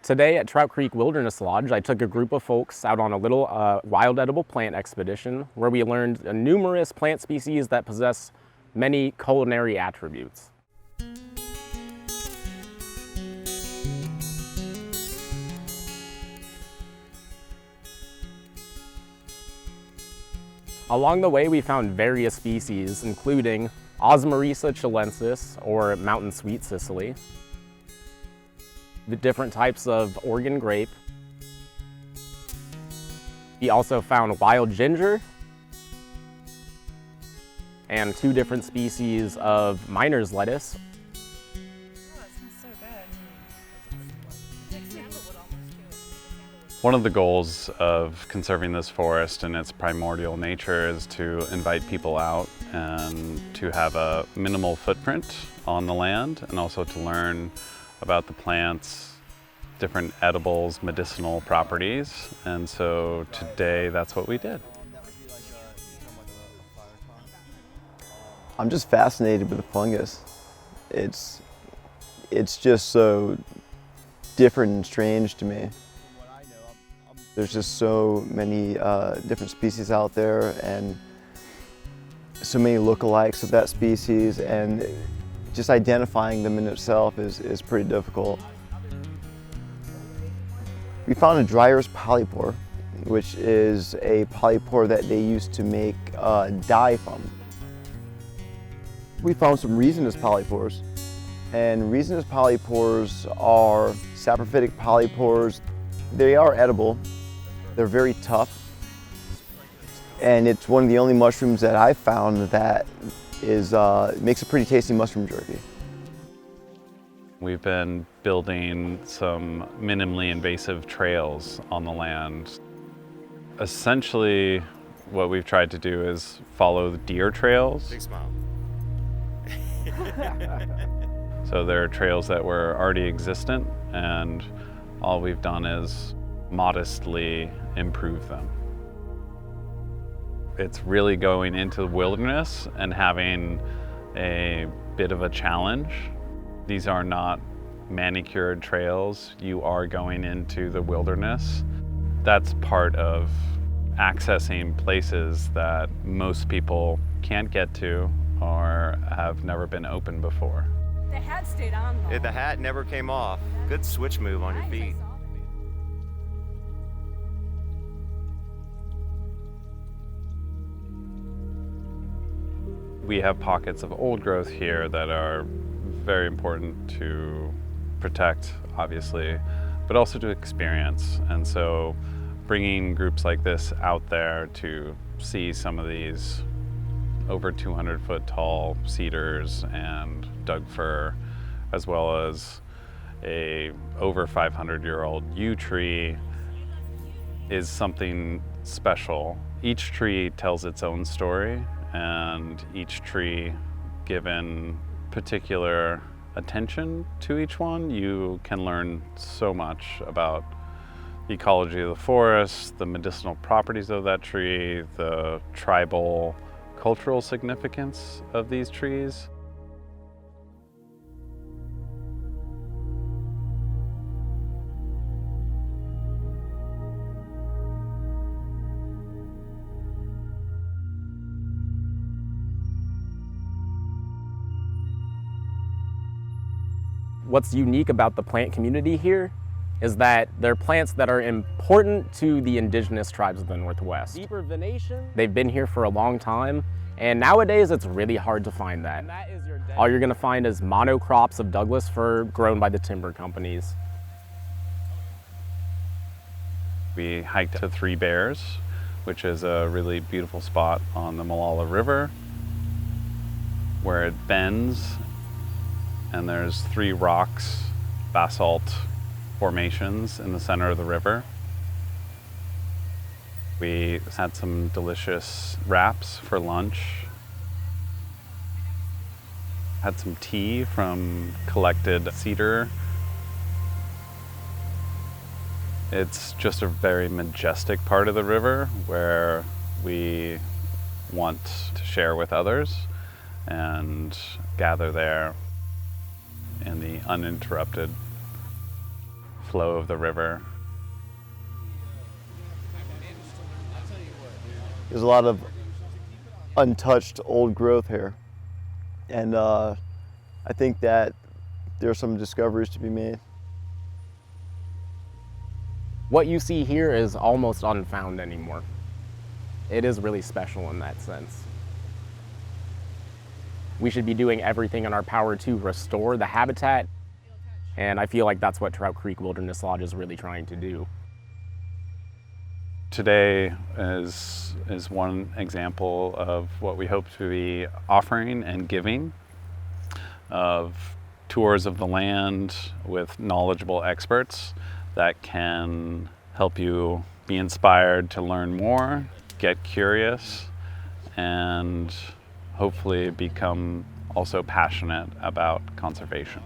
Today at Trout Creek Wilderness Lodge, I took a group of folks out on a little wild edible plant expedition where we learned numerous plant species that possess many culinary attributes. Along the way, we found various species, including Osmarisa chilensis, or mountain sweet Sicily, the different types of Oregon grape. We also found wild ginger and 2 different species of miner's lettuce. Oh, that smells so good. One of the goals of conserving this forest in its primordial nature is to invite people out and to have a minimal footprint on the land, and also to learn about the plants, different edibles, medicinal properties. And so today that's what we did. I'm just fascinated with the fungus. It's just so different and strange to me. There's just so many different species out there and so many lookalikes of that species, and just identifying them in itself is pretty difficult. We found a Dryer's polypore, which is a polypore that they used to make dye from. We found some resinous polypores, and resinous polypores are saprophytic polypores. They are edible. They're very tough, and it's one of the only mushrooms that I've found that makes a pretty tasty mushroom jerky. We've been building some minimally invasive trails on the land. Essentially, what we've tried to do is follow the deer trails. Big smile. So there are trails that were already existent, and all we've done is modestly improve them. It's really going into the wilderness and having a bit of a challenge. These are not manicured trails. You are going into the wilderness. That's part of accessing places that most people can't get to or have never been open before. The hat stayed on though. The hat never came off. Good switch move on your feet. We have pockets of old growth here that are very important to protect, obviously, but also to experience. And so bringing groups like this out there to see some of these over 200-foot tall cedars and Doug fir, as well as a over 500-year-old yew tree, is something special. Each tree tells its own story, and each tree, given particular attention to each one, you can learn so much about the ecology of the forest, the medicinal properties of that tree, the tribal cultural significance of these trees. What's unique about the plant community here is that they're plants that are important to the indigenous tribes of the Northwest. Deeper venation. They've been here for a long time, and nowadays it's really hard to find that. All you're gonna find is monocrops of Douglas fir grown by the timber companies. We hiked to Three Bears, which is a really beautiful spot on the Molalla River, where it bends, and there's 3 rocks, basalt formations in the center of the river. We had some delicious wraps for lunch. Had some tea from collected cedar. It's just a very majestic part of the river where we want to share with others and gather there in the uninterrupted flow of the river. There's a lot of untouched old growth here. And I think that there are some discoveries to be made. What you see here is almost unfound anymore. It is really special in that sense. We should be doing everything in our power to restore the habitat, and I feel like that's what Trout Creek Wilderness Lodge is really trying to do. Today is one example of what we hope to be offering and giving, of tours of the land with knowledgeable experts that can help you be inspired to learn more, get curious, and hopefully become also passionate about conservation.